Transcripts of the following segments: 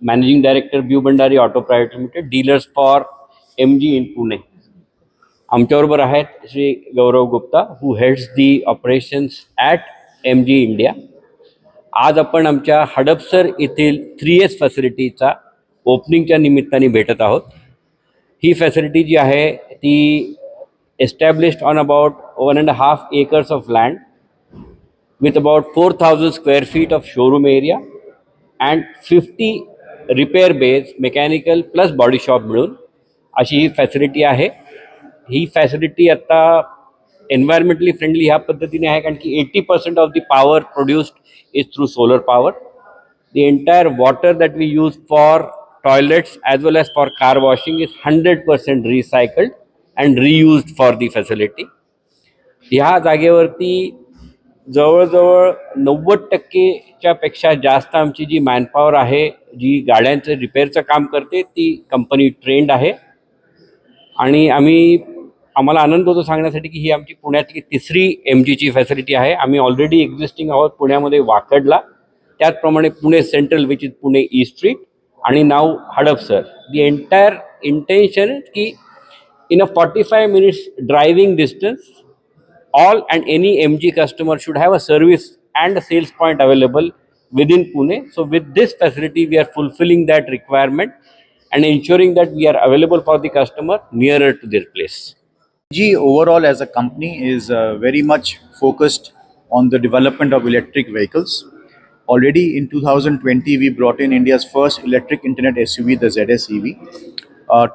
Managing Director, Bhu Bhandari Auto Private Limited, dealers for MG in Pune. आमच्याबरोबर आहेत श्री गौरव Gupta, who heads the operations at MG India. आज आपण आमच्या हडपसर येथील 3S फॅसिलिटीचा ओपनिंगच्या निमित्ताने भेटत आहोत. ही फॅसिलिटी जी आहे ती established on about 1.5 acres of land with about 4,000 square feet of showroom area and 50 repair bays, mechanical plus body shop मिळून अशी ही फॅसिलिटी आहे. ही फॅसिलिटी आता एन्व्हायरमेंटली फ्रेंडली ह्या पद्धतीने आहे कारण की 80% of the power produced is through solar power. The entire water that we use for toilets as well as for car washing is 100% recycled and reused for the facility. ह्या जागेवरती जवळजवळ 90%च्या पेक्षा जास्त आमची जी मॅनपॉवर आहे, जी गाड्यांचं रिपेअरचं काम करते, ती कंपनी ट्रेंड आहे. आणि आम्हाला आनंद होतो सांगण्यासाठी की ही आमची पुण्यातली तिसरी MGची फॅसिलिटी आहे. आम्ही ऑलरेडी एक्झिस्टिंग आहोत पुण्यामध्ये वाकडला, त्याचप्रमाणे Pune central which is Pune east street आणि नाव हडपसर. दी एंटायर इंटेन्शन की इन अ 45 minutes driving distance all and any MG customer should have a service and a sales point available within Pune. So with this facility we are fulfilling that requirement and ensuring that we are available for the customer nearer to their place. MG overall as a company is very much focused on the development of electric vehicles. Already in 2020 we brought in India's first electric internet SUV, the ZS EV.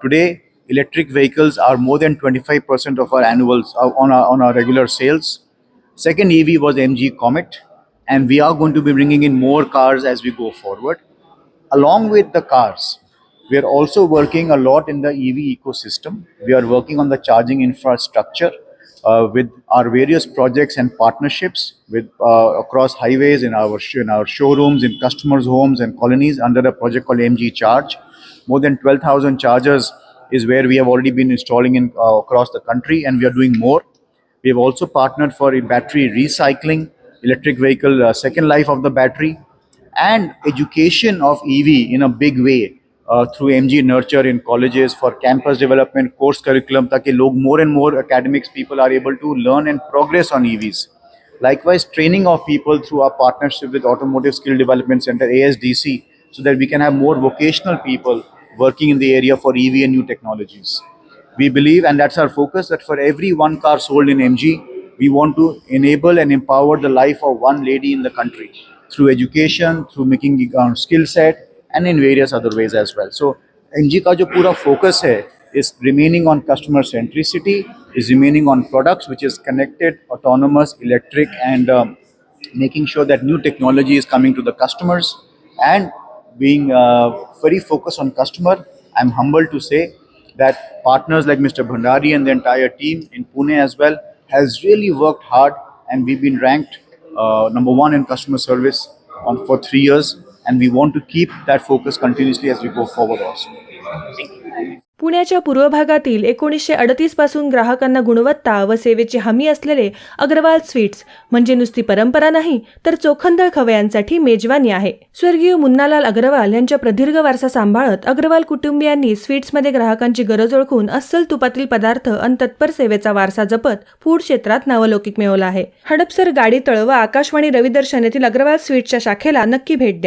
Today electric vehicles are more than 25% of our annuals on our regular sales. Second EV was MG Comet, and we are going to be bringing in more cars as we go forward. Along with the cars, we are also working a lot in the EV ecosystem. We are working on the charging infrastructure with our various projects and partnerships with across highways, in our showrooms, in customers' homes and colonies under a project called MG Charge. More than 12,000 chargers is where we have already been installing in across the country, and we are doing more. We have also partnered for battery recycling, electric vehicle second life of the battery, and education of EV in a big way through MG Nurture in colleges for campus development, course curriculum, ताकि लोग more and more academics people are able to learn and progress on EVs. Likewise, training of people through our partnership with Automotive Skill Development Center, ASDC, so that we can have more vocational people working in the area for EV and new technologies. We believe, and that's our focus, that for every one car sold in MG, we want to enable and empower the life of one lady in the country through education, through making skill set, and in various other ways as well. So MG का जो पूरा focus है is remaining on customer centricity, is remaining on products which is connected, autonomous, electric, and making sure that new technology is coming to the customers and being very focused on customer. I'm humbled to say that partners like Mr. Bhandari and the entire team in Pune as well has really worked hard, and we've been ranked number 1 in customer service for 3 years, and we want to keep that focus continuously as we go forward also. पुण्याच्या पूर्व भागातील 1938 पासून ग्राहकांना गुणवत्ता व सेवेची हमी असलेले अग्रवाल स्वीट्स म्हणजे नुसती परंपरा नाही तर चोखंदळ खवयांसाठी मेजवानी आहे. स्वर्गीय मुन्नालाल अग्रवाल यांच्या प्रदीर्घ वारसा सांभाळत अग्रवाल कुटुंबियांनी स्वीट्समध्ये ग्राहकांची गरज ओळखून अस्सल तुपातील पदार्थ आणि तत्पर सेवेचा वारसा जपत फूड क्षेत्रात नावलौकिक मिळवला आहे. हडपसर गाडी तळ व आकाशवाणी रविदर्शन येथील अग्रवाल स्वीट्सच्या शाखेला नक्की भेट द्या.